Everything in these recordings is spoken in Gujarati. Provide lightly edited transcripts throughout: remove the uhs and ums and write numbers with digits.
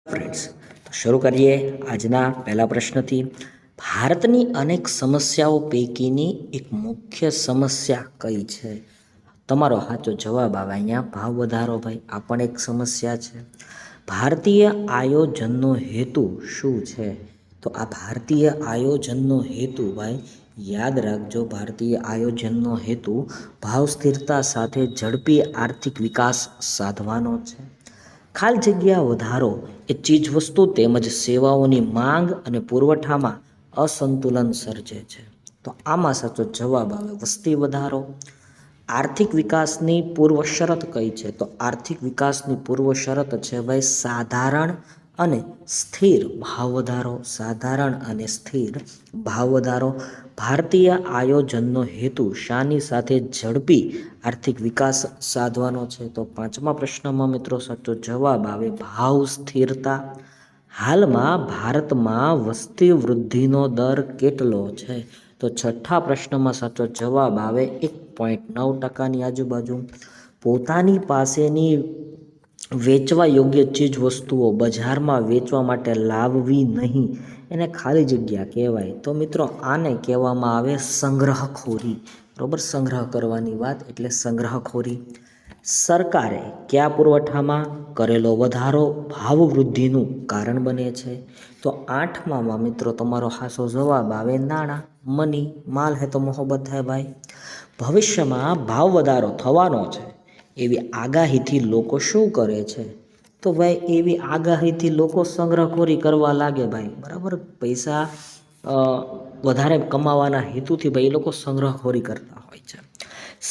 ફ્રેન્ડ્સ, તો શરૂ કરીએ આજના પહેલા પ્રશ્નથી. ભારતની અનેક સમસ્યાઓ પૈકીની એક મુખ્ય સમસ્યા કઈ છે? તમારો સાચો જવાબ આવે અહીંયા ભાવ વધારો. ભાઈ, આ પણ એક સમસ્યા છે. ભારતીય આયોજનનો હેતુ શું છે? તો આ ભારતીય આયોજનનો હેતુ, ભાઈ યાદ રાખજો, ભારતીય આયોજનનો હેતુ ભાવ સ્થિરતા સાથે ઝડપી આર્થિક વિકાસ સાધવાનો છે. ખાલી જગ્યા વધારો એ ચીજવસ્તુ તેમજ સેવાઓની માંગ અને પુરવઠામાં અસંતુલન સર્જે છે. તો આમાં સાચો જવાબ આવે વસ્તી વધારો. આર્થિક વિકાસની પૂર્વ શરત કઈ છે? તો આર્થિક વિકાસની પૂર્વ શરત છે ભાઈ સાધારણ અને સ્થિર ભાવ વધારો. સાધારણ અને સ્થિર ભાવ વધારો. ભારતીય આયોજનનો હેતુ શાની સાથે ઝડપી આર્થિક વિકાસ સાધવાનો છે? તો પાંચમા પ્રશ્નમાં મિત્રો સાચો જવાબ આવે ભાવ સ્થિરતા. હાલમાં ભારતમાં વસ્તી વૃદ્ધિનો દર કેટલો છે? તો છઠ્ઠા પ્રશ્નમાં સાચો જવાબ આવે 1.9%ની આજુબાજુ. પોતાની પાસેની વેચવા યોગ્ય ચીજ વસ્તુઓ બજારમાં વેચવા માટે લાવવી નહીં, એને ખાલી જગ્યા કહેવાય. તો મિત્રો આને કહેવામાં આવે સંગ્રહખોરી. બરોબર, સંગ્રહ કરવાની વાત એટલે સંગ્રહખોરી. સરકારે કયા પુરવઠામાં કરેલો વધારો ભાવ વૃદ્ધિનું કારણ બને છે? તો આઠમામાં મિત્રો તમારો સાચો જવાબ આવે નાણાં. મની, માલ હે તો મોહબ્બત હે ભાઈ. ભવિષ્યમાં ભાવ વધારો થવાનો છે એવી આગાહીથી લોકો શું કરે છે? તો ભાઈ એવી આગાહીથી લોકો સંગ્રહખોરી કરવા લાગે ભાઈ. બરાબર, પૈસા વધારે કમાવાના હેતુથી ભાઈ એ લોકો સંગ્રહખોરી કરતા હોય છે.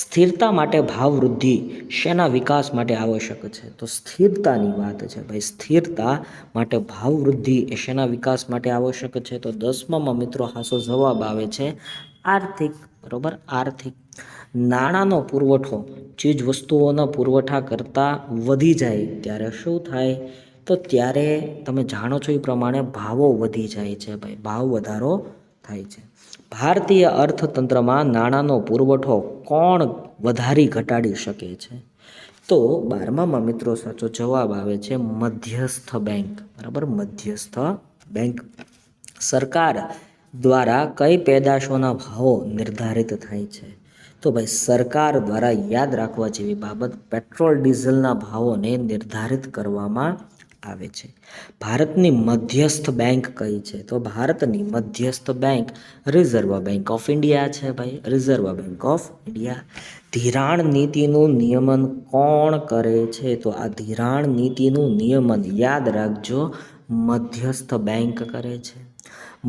સ્થિરતા માટે ભાવ વૃદ્ધિ શેના વિકાસ માટે આવશ્યક છે? તો સ્થિરતાની વાત છે ભાઈ. સ્થિરતા માટે ભાવ વૃદ્ધિ એ શેના વિકાસ માટે આવશ્યક છે? તો 10મામાં મિત્રો સાચો જવાબ આવે છે આર્થિક. બરોબર, આર્થિક. નાણાંનો પુરવઠો ચીજ વસ્તુઓના પુરવઠા કરતાં વધી જાય ત્યારે શું થાય? તો ત્યારે તમે જાણો છો એ પ્રમાણે ભાવો વધી જાય છે ભાઈ, ભાવ વધારો થાય છે. ભારતીય અર્થતંત્રમાં નાણાંનો પુરવઠો કોણ વધારી ઘટાડી શકે છે? તો 12મામાં મિત્રો સાચો જવાબ આવે છે મધ્યસ્થ બેંક. બરાબર, મધ્યસ્થ બેંક. સરકાર દ્વારા કઈ પેદાશોના ભાવો નિર્ધારિત થાય છે? તો ભાઈ સરકાર દ્વારા યાદ રાખવા જેવી બાબત પેટ્રોલ ડીઝલના ભાવોને નિર્ધારિત કરવામાં આવે છે. ભારતની મધ્યસ્થ બેંક કઈ છે? તો ભારતની મધ્યસ્થ bank reserve bank of India છે ભાઈ, રિઝર્વ બેંક ઓફ ઇન્ડિયા. ધિરાણ નીતિનું નિયમન કોણ કરે છે? તો આ ધિરાણ નીતિનું નિયમન યાદ રાખજો મધ્યસ્થ બેંક કરે છે.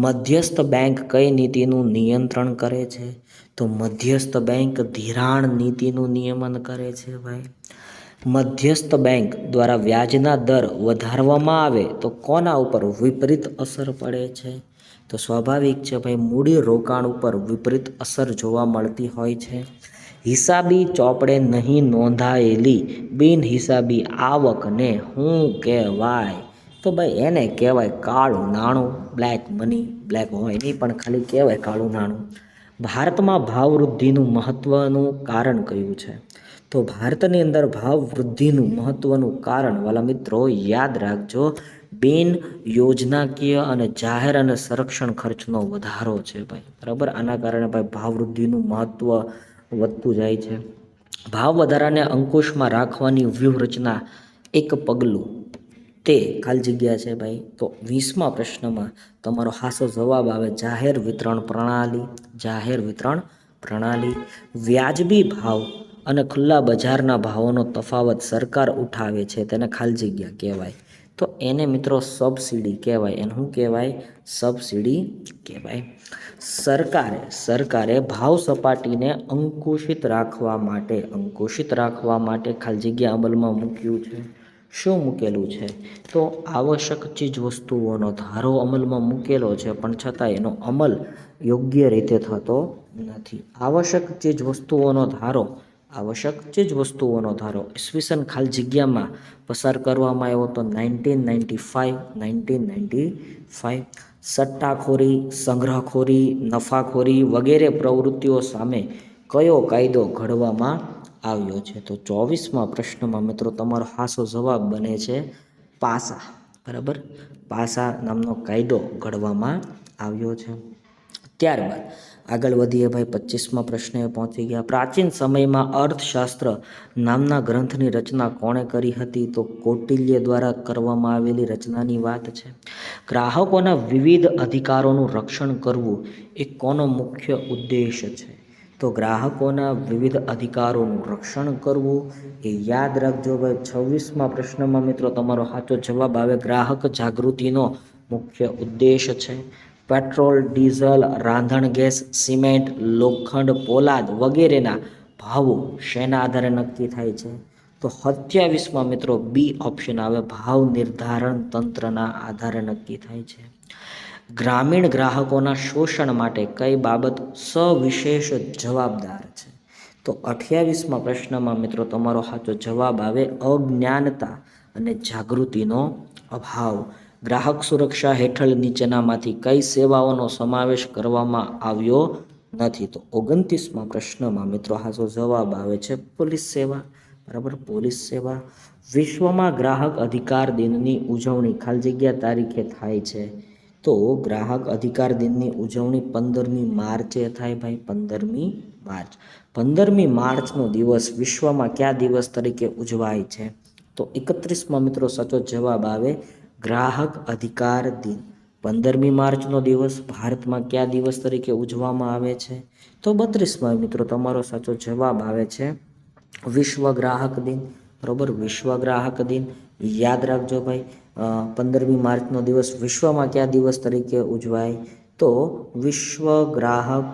મધ્યસ્થ બેંક કઈ નીતિનું નિયંત્રણ કરે છે? તો મધ્યસ્થ બેંક ધિરાણ નીતિનું નિયમન કરે છે ભાઈ. મધ્યસ્થ બેંક દ્વારા વ્યાજના દર વધારવામાં આવે તો કોના ઉપર વિપરીત અસર પડે છે? તો સ્વાભાવિક છે ભાઈ, મૂડી રોકાણ ઉપર વિપરીત અસર જોવા મળતી હોય છે. હિસાબી ચોપડે નહીં નોંધાયેલી બિનહિસાબી આવકને શું કહેવાય? તો ભાઈ એને કહેવાય કાળું નાણું. બ્લેક મની, બ્લેક હોય નહીં પણ ખાલી કહેવાય કાળું નાણું. ભારતમાં ભાવ વૃદ્ધિનું મહત્ત્વનું કારણ કયું છે? તો ભારતની અંદર ભાવ વૃદ્ધિનું મહત્ત્વનું કારણ વાલા મિત્રો યાદ રાખજો બિન યોજનાકીય અને જાહેર અને સંરક્ષણ ખર્ચનો વધારો છે ભાઈ. બરાબર, આના કારણે ભાઈ ભાવ વૃદ્ધિનું મહત્ત્વ વધતું જાય છે. ભાવ વધારાને અંકુશમાં રાખવાની વ્યૂહરચના એક પગલું તે ખાલી જગ્યા છે ભાઈ. તો 20મા પ્રશ્નમાં તમારો સાચો જવાબ આવે જાહેર વિતરણ પ્રણાલી. જાહેર વિતરણ પ્રણાલી. વ્યાજબી ભાવ અને ખુલ્લા બજારના ભાવોનો તફાવત સરકાર ઉઠાવે છે તેને ખાલી જગ્યા કહેવાય. તો એને મિત્રો સબસિડી કહેવાય. એને શું કહેવાય? સબસિડી કહેવાય. સરકારે ભાવ સપાટીને અંકુશિત રાખવા માટે ખાલી જગ્યા અમલમાં મૂક્યું છે. શું મૂકેલું છે? તો આવશ્યક ચીજ વસ્તુઓનો ધારો અમલમાં મૂકેલો છે, પણ છતાં એનો અમલ યોગ્ય રીતે થતો નથી. આવશ્યક ચીજ વસ્તુઓનો ધારો ઈસવીસન ખાલી જગ્યામાં પસાર કરવામાં આવ્યો તો 1995. સટ્ટાખોરી, સંગ્રહખોરી, નફાખોરી વગેરે પ્રવૃત્તિઓ સામે કયો કાયદો ઘડવામાં આવ્યો છે? તો 24મા પ્રશ્નમાં મિત્રો તમારો સાચો જવાબ બને છે પાસા. બરાબર, પાસા નામનો કાયદો ઘડવામાં આવ્યો છે. ત્યારબાદ આગળ વધીએ ભાઈ, 25મા પ્રશ્ને પહોંચી ગયા. પ્રાચીન સમયમાં અર્થશાસ્ત્ર નામના ગ્રંથની રચના કોણે કરી હતી? તો કૌટિલ્ય દ્વારા કરવામાં આવેલી રચનાની વાત છે. ગ્રાહકોના વિવિધ અધિકારોનું રક્ષણ કરવું એ કોનો મુખ્ય ઉદ્દેશ છે? તો ગ્રાહકોના વિવિધ અધિકારોનું રક્ષણ કરવું એ યાદ રાખજો ભાઈ. 26મા પ્રશ્નમાં મિત્રો તમારો સાચો જવાબ આવે, ગ્રાહક જાગૃતિનો મુખ્ય ઉદ્દેશ છે. પેટ્રોલ, ડીઝલ, રાંધણ ગેસ, સિમેન્ટ, લોખંડ, પોલાદ વગેરેના ભાવો શેના આધારે નક્કી થાય છે? તો 27માં મિત્રો બી ઓપ્શન આવે, ભાવ નિર્ધારણ તંત્રના આધારે નક્કી થાય છે. ગ્રામીણ ગ્રાહકોના શોષણ માટે કઈ બાબત સવિશેષ જવાબદાર છે? તો 28મા પ્રશ્નમાં મિત્રો તમારો સાચો જવાબ આવે, અજ્ઞાનતા અને જાગૃતિનો અભાવ. ગ્રાહક સુરક્ષા હેઠળ નીચેનામાંથી કઈ સેવાઓનો સમાવેશ કરવામાં આવ્યો નથી? તો 29મા પ્રશ્નમાં મિત્રો સાચો જવાબ આવે છે પોલીસ સેવા. બરાબર, પોલીસ સેવા. વિશ્વમાં ગ્રાહક અધિકાર દિનની ઉજવણી ખાલી જગ્યા તારીખે થાય છે? તો ગ્રાહક અધિકાર દિનની ઉજવણી 15મી માર્ચે થાય ભાઈ, 15મી માર્ચ. 15મી માર્ચનો દિવસ વિશ્વમાં કયા દિવસ તરીકે ઉજવાય છે? તો 31માં મિત્રો સાચો જવાબ આવે, ગ્રાહક અધિકાર દિન. 15મી માર્ચનો દિવસ ભારતમાં કયા દિવસ તરીકે ઉજવવામાં આવે છે? તો 32માં મિત્રો તમારો સાચો જવાબ આવે છે વિશ્વ ગ્રાહક દિન. બરાબર, વિશ્વ ગ્રાહક દિન યાદ રાખજો ભાઈ. 15મી માર્ચનો દિવસ વિશ્વમાં કયા દિવસ તરીકે ઉજવાય? તો વિશ્વ ગ્રાહક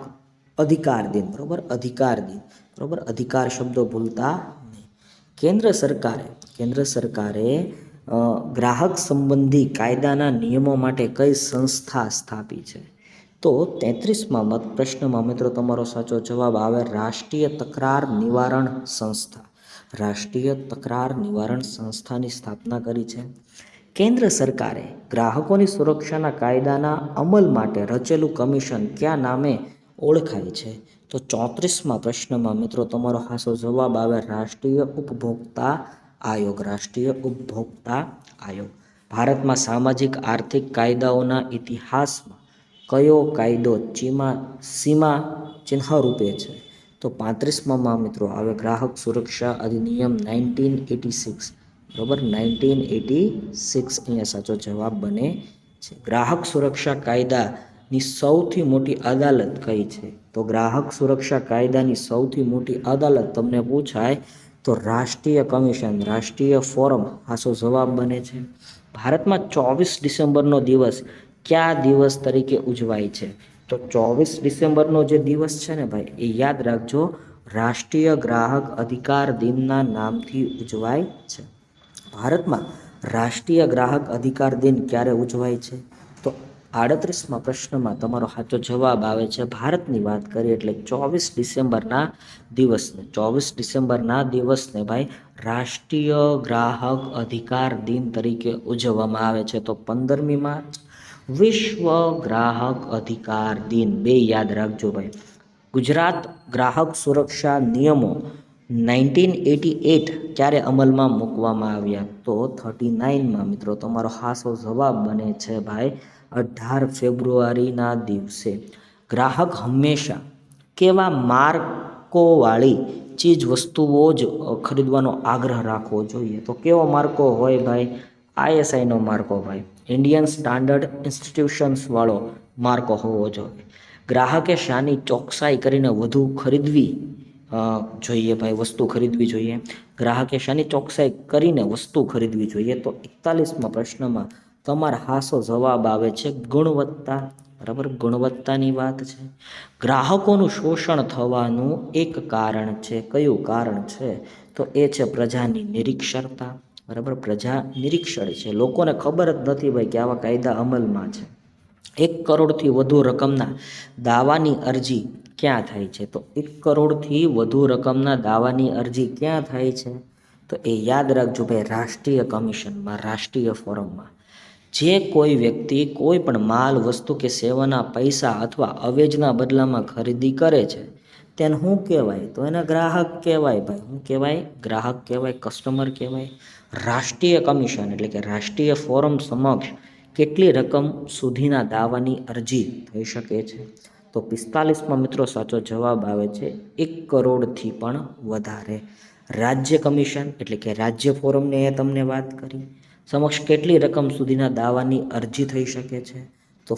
અધિકાર દિન. બરાબર, અધિકાર દિન. બરાબર, અધિકાર શબ્દો ભૂલતા નહીં. કેન્દ્ર સરકારે ગ્રાહક સંબંધી કાયદાના નિયમો માટે કઈ સંસ્થા સ્થાપી છે? તો 33માં પ્રશ્નમાં મિત્રો તમારો સાચો જવાબ આવે, રાષ્ટ્રીય તકરાર નિવારણ સંસ્થા. રાષ્ટ્રીય તકરાર નિવારણ સંસ્થાની સ્થાપના કરી છે. કેન્દ્ર સરકારે ગ્રાહકોની સુરક્ષાના કાયદાના અમલ માટે રચેલું કમિશન કયા નામે ઓળખાય છે? તો 34માં પ્રશ્નમાં મિત્રો તમારો સાચો જવાબ આવે, રાષ્ટ્રીય ઉપભોક્તા આયોગ. રાષ્ટ્રીય ઉપભોક્તા આયોગ. ભારતમાં સામાજિક આર્થિક કાયદાઓના ઇતિહાસમાં કયો કાયદો સીમા ચિહ્ન રૂપે છે? તો 35માં મિત્રો આવે, ગ્રાહક સુરક્ષા અધિનિયમ 1986. બરાબર, 1986 અહીંયા સાચો જવાબ બને છે. ગ્રાહક સુરક્ષા કાયદાની સૌથી મોટી અદાલત કઈ છે? તો ગ્રાહક સુરક્ષા કાયદાની સૌથી મોટી અદાલત તમને પૂછાય તો રાષ્ટ્રીય કમિશન, રાષ્ટ્રીય ફોરમ સાચો જવાબ બને છે. ભારતમાં 24 ડિસેમ્બરનો દિવસ કયા દિવસ તરીકે ઉજવાય છે? તો 24 ડિસેમ્બરનો જે દિવસ છે ને ભાઈ, એ યાદ રાખજો, રાષ્ટ્રીય ગ્રાહક અધિકાર દિનના નામથી ઉજવાય છે. ભારતમાં રાષ્ટ્રીય ગ્રાહક અધિકાર દિન ક્યારે ઉજવાય છે? તો 38માં પ્રશ્નમાં તમારો સાચો જવાબ આવે છે, ભારતની વાત કરીએ એટલે 24 ડિસેમ્બરના દિવસને, 24 ડિસેમ્બરના દિવસને ભાઈ રાષ્ટ્રીય ગ્રાહક અધિકાર દિન તરીકે ઉજવવામાં આવે છે. તો 15મી માર્ચ વિશ્વ ગ્રાહક અધિકાર દિન, બે યાદ રાખજો ભાઈ. ગુજરાત ગ્રાહક સુરક્ષા નિયમો 1988 ક્યારે અમલમાં મૂકવામાં આવ્યા? તો 39માં મિત્રો તમારો સાચો જવાબ બને છે ભાઈ 18 ફેબ્રુઆરીના દિવસે. ગ્રાહક હંમેશા કેવા માર્કોવાળી ચીજ વસ્તુઓ જ ખરીદવાનો આગ્રહ રાખવો જોઈએ? તો કેવો માર્કો હોય ભાઈ? ISIનો માર્કો ભાઈ, ઇન્ડિયન સ્ટાન્ડર્ડ ઇન્સ્ટિટ્યુશન્સ વાળો માર્કો હોવો જોઈએ. ગ્રાહકે શાની ચોકસાઈ કરીને વધુ ખરીદવી જોઈએ ભાઈ, વસ્તુ ખરીદવી જોઈએ? ગ્રાહકે શાની ચોકસાઈ કરીને વસ્તુ ખરીદવી જોઈએ? તો 41માં પ્રશ્નમાં તમારા સાચો જવાબ આવે છે ગુણવત્તા. બરાબર, ગુણવત્તાની વાત છે. ગ્રાહકોનું શોષણ થવાનું એક કારણ છે, કયું કારણ છે? તો એ છે પ્રજાની નિરીક્ષરતા. બરાબર, પ્રજા નિરીક્ષર છે, લોકોને ખબર જ નથી ભાઈ કે આવા કાયદા અમલમાં છે. 1 કરોડથી વધુ રકમના દાવાની અરજી ક્યાં થાય છે? તો 1 કરોડથી વધુ રકમના દાવાની અરજી ક્યાં થાય છે? તો એ યાદ રાખજો ભાઈ, રાષ્ટ્રીય કમિશનમાં, રાષ્ટ્રીય ફોરમમાં. જે કોઈ વ્યક્તિ કોઈ પણ માલ, વસ્તુ કે સેવાના પૈસા અથવા અવેજના બદલામાં ખરીદી કરે છે તેને શું કહેવાય? તો એને ગ્રાહક કહેવાય ભાઈ. શું કહેવાય? ગ્રાહક કહેવાય, કસ્ટમર કહેવાય. રાષ્ટ્રીય કમિશન એટલે કે રાષ્ટ્રીય ફોરમ સમક્ષ કેટલી રકમ સુધીના દાવાની અરજી થઈ શકે છે? તો 45માં મિત્રો સાચો જવાબ આવે છે 1 કરોડથી પણ વધારે. રાજ્ય કમિશન એટલે કે રાજ્ય ફોરમની એ તમને વાત કરી, સમક્ષ કેટલી રકમ સુધીના દાવાની અરજી થઈ શકે છે? તો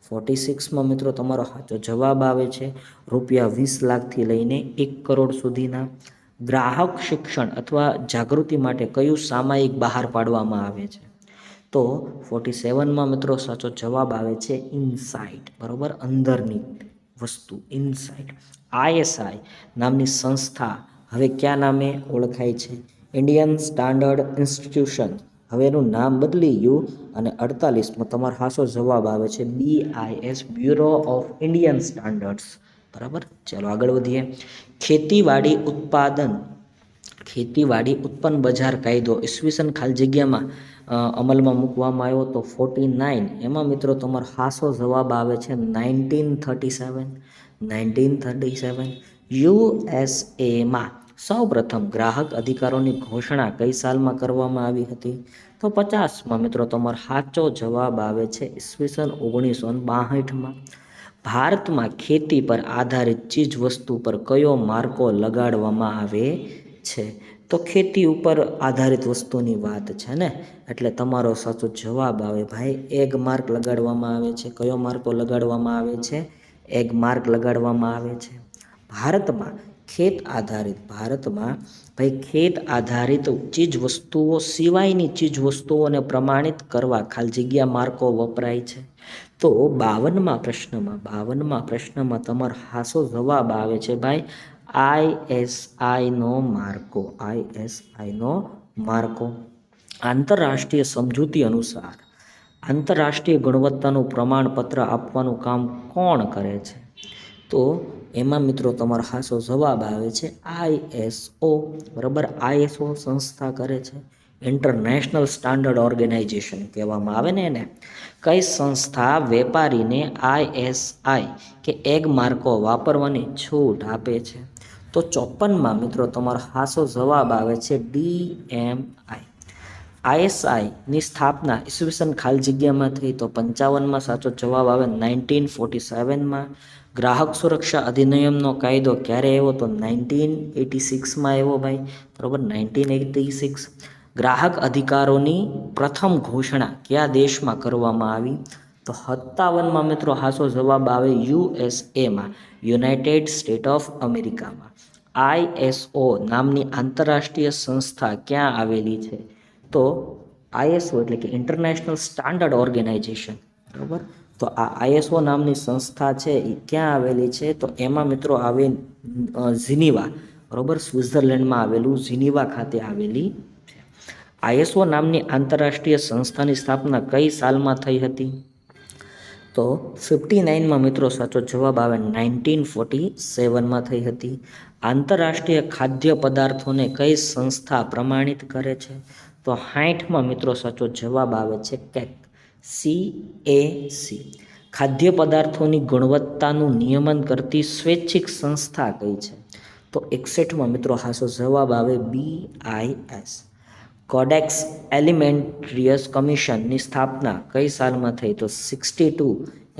46માં મિત્રો તમારો સાચો જવાબ આવે છે રૂપિયા 20 લાખથી લઈને 1 કરોડ સુધીના. ગ્રાહક શિક્ષણ અથવા જાગૃતિ માટે કયું સામાયિક બહાર પાડવામાં આવે છે? તો 47માં મિત્રો સાચો જવાબ આવે છે ઇનસાઇટ, બરોબર, અંદરની વસ્તુ, ઇનસાઇટ. ISI નામની સંસ્થા હવે કયા નામે ઓળખાય છે? Indian standard institution. હવે એનું નામ બદલી ગયું અને 48માં તમારો સાચો જવાબ આવે છે BIS, bureau of Indian standards, બરાબર. ચાલો આગળ વધીએ. ખેતીવાડી ઉત્પન્ન બજાર કાયદો ઈસવીસન ખાલી જગ્યામાં અમલમાં મૂકવામાં આવ્યો તો 49. એમાં મિત્રો તમારો સાચો જવાબ આવે છે 1937. USAમાં સૌપ્રથમ ગ્રાહક અધિકારોની ઘોષણા કઈ સાલમાં કરવામાં આવી હતી? તો 50માં મિત્રો તમારો સાચો જવાબ આવે છે ઈસવીસન 1962માં. ભારતમાં ખેતી પર આધારિત ચીજ વસ્તુ પર કયો માર્કો લગાડવામાં આવે છે? તો ખેતી ઉપર આધારિત વસ્તુની વાત છે ને, એટલે તમારો સાચો જવાબ આવે ભાઈ એગ માર્ક લગાડવામાં આવે છે. કયો માર્કો લગાડવામાં આવે છે? એગ માર્ક લગાડવામાં આવે છે. ભારતમાં ખેત આધારિત ચીજ વસ્તુઓ સિવાયની ચીજ વસ્તુઓને પ્રમાણિત કરવા ખાલી જગ્યા માર્કો વપરાય છે. તો 52માં પ્રશ્નમાં તમારો સાચો જવાબ આવે છે ભાઈ ISI નો માર્કો. આંતરરાષ્ટ્રીય સમજૂતી અનુસાર આંતરરાષ્ટ્રીય ગુણવત્તાનું પ્રમાણપત્ર આપવાનું કામ કોણ કરે છે? તો એમાં મિત્રો તમારો સાચો જવાબ આવે છે ISO, બરાબર. ISO સંસ્થા કરે છે, ઇન્ટરનેશનલ સ્ટાન્ડર્ડ ઓર્ગેનાઇઝેશન કહેવામાં આવે ને એને. કઈ સંસ્થા વેપારીને ISI કે એગ માર્કો વાપરવાની છૂટ આપે છે? તો 54માં મિત્રો તમારો સાચો જવાબ આવે છે DMI. ISIની સ્થાપના ઈસવીસન ખાલી જગ્યામાં થઈ તો 55માં સાચો જવાબ આવે 1947માં. ગ્રાહક સુરક્ષા અધિનિયમનો કાયદો ક્યારે આવ્યો? તો 1986માં આવ્યો ભાઈ, બરાબર, 1986. ગ્રાહક અધિકારોની પ્રથમ ઘોષણા કયા દેશમાં કરવામાં આવી? તો 57માં મિત્રો સાચો જવાબ આવે USAમાં, યુનાઇટેડ સ્ટેટ ઓફ અમેરિકામાં. ISO નામની આંતરરાષ્ટ્રીય સંસ્થા ક્યાં આવેલી છે? તો ISO એટલે કે ઇન્ટરનેશનલ સ્ટાન્ડર્ડ ઓર્ગેનાઇઝેશન, બરાબર. તો આ ISO નામની સંસ્થા છે એ ક્યાં આવેલી છે? તો એમાં મિત્રો આવે જીનીવા, બરાબર, સ્વિટ્ઝરલેન્ડમાં આવેલું જીનીવા ખાતે આવેલી છે. ISO નામની આંતરરાષ્ટ્રીય સંસ્થાની સ્થાપના કઈ સાલમાં થઈ હતી? તો 59માં મિત્રો સાચો જવાબ આવે 1947માં થઈ હતી. આંતરરાષ્ટ્રીય ખાદ્ય પદાર્થોને કઈ સંસ્થા પ્રમાણિત કરે છે? તો 60માં મિત્રો સાચો જવાબ આવે છે CAC. ખાદ્ય પદાર્થોની ગુણવત્તાનું નિયમન કરતી સ્વૈચ્છિક સંસ્થા કઈ છે? તો 61માં મિત્રો સાચો જવાબ આવે BIS. કોડેક્સ એલિમેન્ટ્રિયસ કમિશનની સ્થાપના કઈ સાલમાં થઈ? તો 62.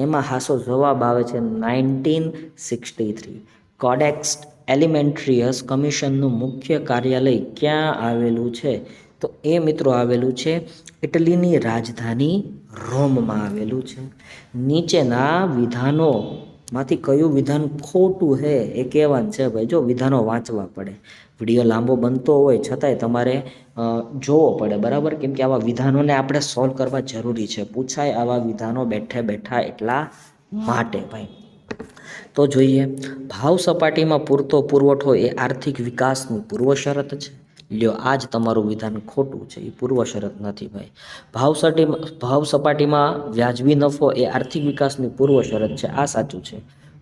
એમાં સાચો જવાબ આવે છે 1963. કોડેક્સ એલિમેન્ટ્રિયસ કમિશનનું મુખ્ય કાર્યાલય ક્યાં આવેલું છે? તો એ મિત્રો આવેલું છે ઇટલીની રાજધાની રોમમાં આવેલું છે. નીચેના વિધાનોમાંથી કયું વિધાન ખોટું છે એ કહેવાનું છે ભાઈ. જો વિધાનો વાંચવા પડે, વિડીયો લાંબો બનતો હોય છતાંય તમારે જોવો પડે, બરાબર, કેમ કે આવા વિધાનોને આપણે સોલ્વ કરવા જરૂરી છે. પૂછાય આવા વિધાનો બેઠા એટલા માટે ભાઈ. તો જોઈએ, ભાવ સપાટીમાં પૂરતો પુરવઠો એ આર્થિક વિકાસની પૂર્વ શરત છે. લ્યો, આ જ તમારું વિધાન ખોટું છે, એ પૂર્વ શરત નથી ભાઈ. ભાવ સપાટીમાં વ્યાજબી નફો એ આર્થિક વિકાસની પૂર્વ શરત છે, આ સાચું છે.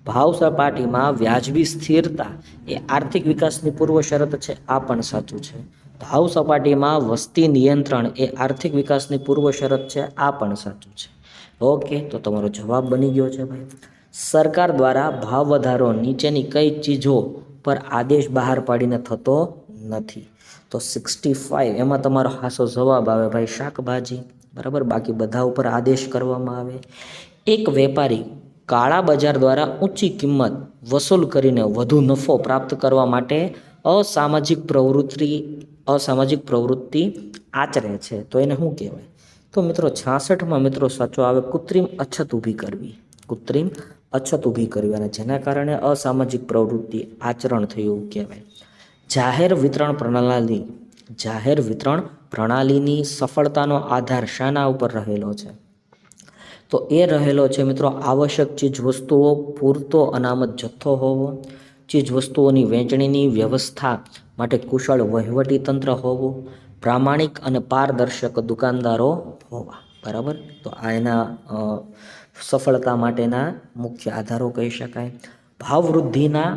ભાવ સપાટીમાં વ્યાજબી સ્થિરતા એ આર્થિક વિકાસની પૂર્વ શરત છે, આ પણ સાચું છે. ભાવ સપાટીમાં વસ્તી નિયંત્રણ એ આર્થિક વિકાસની પૂર્વ શરત છે, આ પણ સાચું છે. ઓકે, તો તમારો જવાબ બની ગયો છે ભાઈ. સરકાર દ્વારા ભાવ વધારો નીચેની કઈ ચીજો પર આદેશ બહાર પાડીને થતો નથી? તો 65 એમાં તમારો હાસો જવાબ આવે ભાઈ શાકભાજી, બરાબર. બાકી બધા ઉપર આદેશ કરવામાં આવે. એક વેપારી કાળા બજાર દ્વારા ઊંચી કિંમત વસૂલ કરીને વધુ નફો પ્રાપ્ત કરવા માટે અસામાજિક પ્રવૃત્તિ આચરે છે, તો એને શું કહેવાય? તો મિત્રો 66માં મિત્રો સાચો આવે કૃત્રિમ અછત ઊભી કરવી. કૃત્રિમ અછત ઊભી કરવી અને જેના કારણે અસામાજિક પ્રવૃત્તિ આચરણ થયું કહેવાય. જાહેર વિતરણ પ્રણાલીની સફળતાનો આધાર શાના ઉપર રહેલો છે? તો એ રહેલો છે મિત્રો આવશ્યક ચીજ વસ્તુઓ પૂરતો અનામત જથ્થો હોવો, ચીજ વસ્તુઓની વહેંચણીની વ્યવસ્થા માટે કુશળ વહીવટી તંત્ર હોવું, પ્રામાણિક અને પારદર્શક દુકાનદારો હોવા, બરાબર. તો આ એના સફળતા માટેના મુખ્ય આધારો કહી શકાય. ભાવ વૃદ્ધિના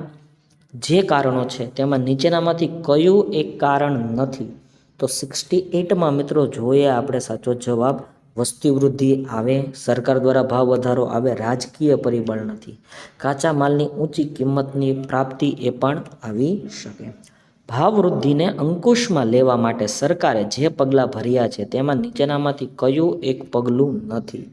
જે કારણો છે તેમાં નીચેનામાંથી કયું એક કારણ નથી? તો 68માં મિત્રો જોઈએ આપણે સાચો જવાબ વસ્તી વૃદ્ધિ આવે, સરકાર દ્વારા ભાવ વધારો આવે, રાજકીય પરિબળ નથી, કાચા માલની ઊંચી કિંમતની પ્રાપ્તિ એ પણ આવી શકે. ભાવ વૃદ્ધિને અંકુશમાં લેવા માટે સરકારે જે પગલાં ભર્યા છે તેમાં નીચેનામાંથી કયું એક પગલું નથી?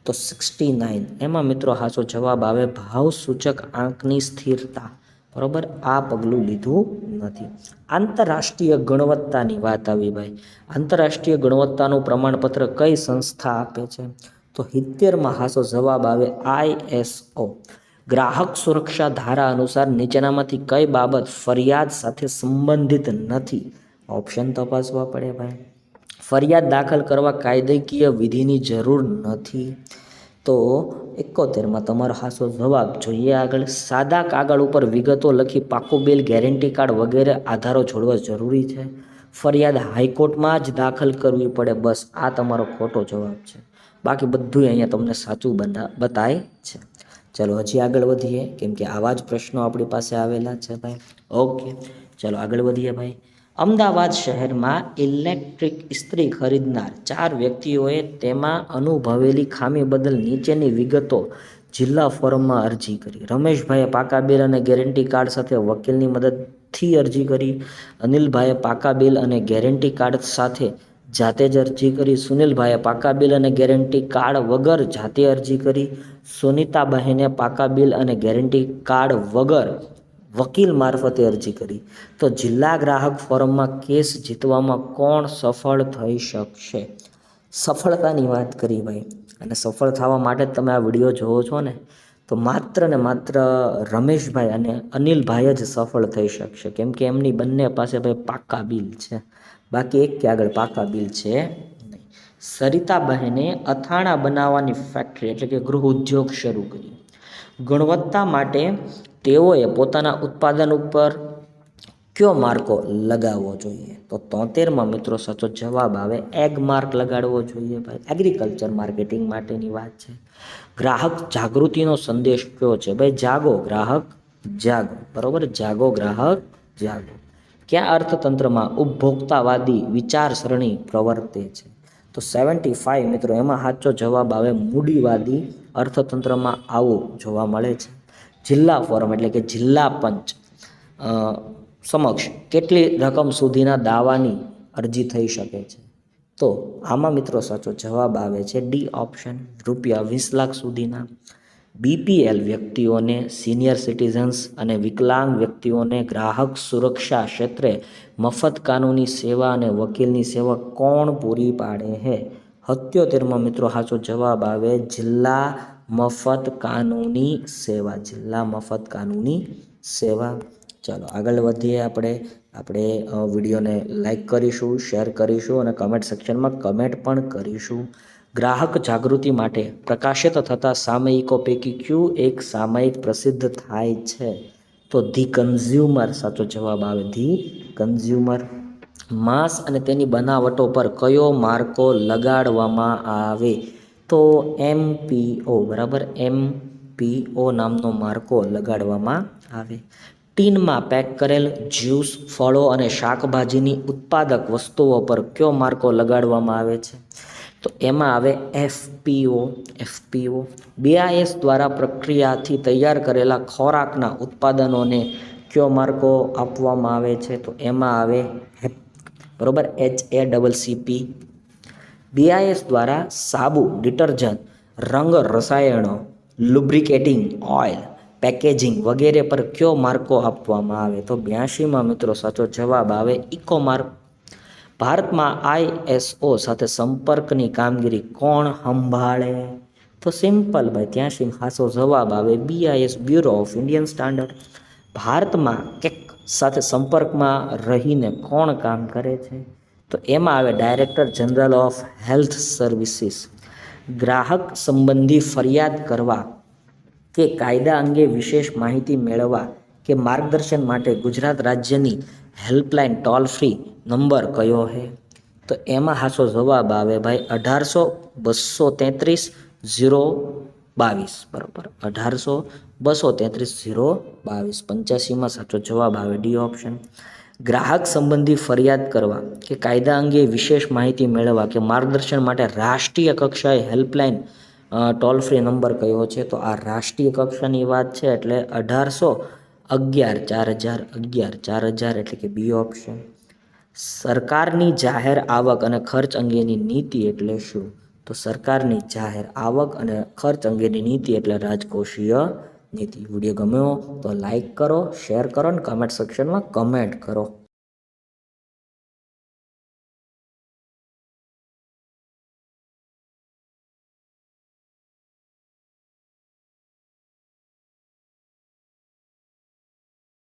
તો 69 એમાં મિત્રો હાચો જવાબ આવે ભાવ સૂચક આંકની સ્થિરતા, બરાબર. આ પગલું લીધું નથી. આંતરરાષ્ટ્રીય ગુણવત્તાની વાત આવી ભાઈ. આંતરરાષ્ટ્રીય ગુણવત્તાનું પ્રમાણપત્ર કઈ સંસ્થા આપે છે? તો 70માં હાચો જવાબ આવે ISO. ગ્રાહક સુરક્ષા ધારા અનુસાર નીચેનામાંથી કઈ બાબત ફરિયાદ સાથે સંબંધિત નથી? ઓપ્શન તપાસવા પડે ભાઈ. ફરિયાદ દાખલ કરવા કાયદાકીય વિધિની જરૂર નથી. તો 71માં તમારો હાચો જવાબ જોઈએ આગળ. સાદા કાગળ ઉપર વિગતો લખી પાકું બિલ, ગેરંટી કાર્ડ વગેરે આધારો જોડવા જરૂરી છે. ફરિયાદ હાઈકોર્ટમાં જ દાખલ કરવી પડે, બસ આ તમારો ખોટો જવાબ છે. બાકી બધું અહીંયા તમને સાચું બતાય છે. ચલો હજી આગળ વધીએ, કેમ કે આવા જ પ્રશ્નો આપણી પાસે આવેલા છે ભાઈ. ઓકે ચલો આગળ વધીએ ભાઈ. અમદાવાદ શહેરમાં ઇલેક્ટ્રિક ઇસ્ત્રી ખરીદનાર 4 વ્યક્તિઓએ તેમાં અનુભવેલી ખામી બદલ નીચેની વિગતો જિલ્લા ફોરમમાં અરજી કરી. રમેશભાઈએ પાકા બિલ અને ગેરંટી કાર્ડ સાથે વકીલની મદદથી અરજી કરી. અનિલભાઈએ પાકા બિલ અને ગેરંટી કાર્ડ સાથે જાતે જ અરજી કરી. સુનિલભાઈએ પાકા બિલ અને ગેરંટી કાર્ડ વગર જાતે અરજી કરી. સુનિતાબહેને પાકા બિલ અને ગેરંટી કાર્ડ વગર વકીલ મારફતે અરજી કરી. તો જિલ્લા ગ્રાહક ફોરમમાં કેસ જીતવામાં કોણ સફળ થઈ શકશે? સફળતાની વાત કરી ભાઈ, અને સફળ થવા માટે તમે આ વિડીયો જોવો છો ને, તો માત્ર ને માત્ર રમેશભાઈ અને અનિલભાઈ જ સફળ થઈ શકશે, કેમ કે એમની બંને પાસે ભાઈ પાકા બિલ છે. બાકી એક કે આગળ પાકા બિલ છે નહીં. સરિતાબહેને અથાણા બનાવવાની ફેક્ટરી એટલે કે ગૃહ ઉદ્યોગ શરૂ કરી. ગુણવત્તા માટે તેઓએ પોતાના ઉત્પાદન ઉપર કયો માર્કો લગાવવો જોઈએ? તો 73માં મિત્રો સાચો જવાબ આવે એગ માર્ક લગાડવો જોઈએ ભાઈ. એગ્રીકલ્ચર માર્કેટિંગ માટેની વાત છે. ગ્રાહક જાગૃતિનો સંદેશ કયો છે ભાઈ? જાગો ગ્રાહક જાગો, બરોબર. જાગો ગ્રાહક જાગો. કયા અર્થતંત્રમાં ઉપભોક્તાવાદી વિચારસરણી પ્રવર્તે છે? તો 75 મિત્રો એમાં સાચો જવાબ આવે મૂડીવાદી અર્થતંત્રમાં આવું જોવા મળે છે. જિલ્લા ફોરમ એટલે કે જિલ્લા પંચ સમક્ષ કેટલી રકમ સુધીના દાવાની અરજી થઈ શકે છે? તો આમાં મિત્રો સાચો જવાબ આવે છે ડી ઓપ્શન, રૂપિયા 20 લાખ સુધીના. BPL વ્યક્તિઓને, સિનિયર સિટીઝન્સ અને વિકલાંગ વ્યક્તિઓને ગ્રાહક સુરક્ષા ક્ષેત્રે મફત કાનૂની સેવા અને વકીલની સેવા કોણ પૂરી પાડે છે? 77માં મિત્રો સાચો જવાબ આવે જિલ્લા મફત કાનૂની સેવા. જિલ્લા મફત કાનૂની સેવા. ચાલો આગળ વધીએ. આપણે વિડીયોને લાઈક કરીશું, શેર કરીશું અને કમેન્ટ સેક્શનમાં કમેન્ટ પણ કરીશું. ગ્રાહક જાગૃતિ માટે પ્રકાશિત થતા સામયિકો પૈકી કયું એક સામયિક પ્રસિદ્ધ થાય છે? તો ધી કન્ઝ્યુમર સાચો જવાબ આવે ધી કન્ઝ્યુમર. માંસ અને તેની બનાવટો પર કયો માર્કો લગાડવામાં આવે? તો MPO, બરાબર. MPO નામનો માર્કો લગાડવામાં આવે. ટીનમાં પેક કરેલ જ્યુસ, ફળો અને શાકભાજીની ઉત્પાદક વસ્તુઓ પર કયો માર્કો લગાડવામાં આવે છે? તો એમાં આવે એફપીઓ. BIS દ્વારા પ્રક્રિયાથી તૈયાર કરેલા ખોરાકના ઉત્પાદનોને કયો માર્કો આપવામાં આવે છે? તો એમાં આવે બરોબર HACCP. BIS દ્વારા સાબુ, ડિટર્જન્ટ, રંગ રસાયણો, લુબ્રિકેટિંગ ઓઇલ, પેકેજિંગ વગેરે પર કયો માર્કો આપવામાં આવે? તો 82માં મિત્રો સાચો જવાબ આવે ઇકો માર્ક. ભારતમાં ISO સાથે સંપર્કની કામગીરી કોણ સંભાળે? તો સિમ્પલ ભાઈ, 83 સાચો જવાબ આવે BIS, bureau of Indian standard. ભારતમાં કેક સાથે સંપર્કમાં રહીને કોણ કામ કરે છે? તો એમાં આવે director general of health services. ગ્રાહક સંબંધી ફરિયાદ કરવા કે કાયદા અંગે વિશેષ માહિતી મેળવવા કે માર્ગદર્શન માટે ગુજરાત રાજ્યની હેલ્પલાઇન ટોલ ફ્રી નંબર કયો છે? તો એમાં સાચો જવાબ આવે ભાઈ 18-233-022. બરાબર, 18-233-022. 85માં સાચો જવાબ આવે ડી ઓપ્શન. ગ્રાહક સંબંધી ફરિયાદ કરવા કે કાયદા અંગે વિશેષ માહિતી મેળવવા કે માર્ગદર્શન માટે રાષ્ટ્રીય કક્ષાએ હેલ્પલાઇન ટોલ ફ્રી નંબર કયો છે? તો આ રાષ્ટ્રીય કક્ષાની વાત છે એટલે 1811-4011 એટલે કે બી ઓપ્શન. સરકારની જાહેર આવક અને ખર્ચ અંગેની નીતિ એટલે શું? તો સરકારની જાહેર આવક અને ખર્ચ અંગેની નીતિ એટલે રાજકોષીય નીતિ. વિડીયો ગમ્યો તો લાઈક કરો, શેર કરો અને કમેન્ટ સેક્શનમાં કમેન્ટ કરો.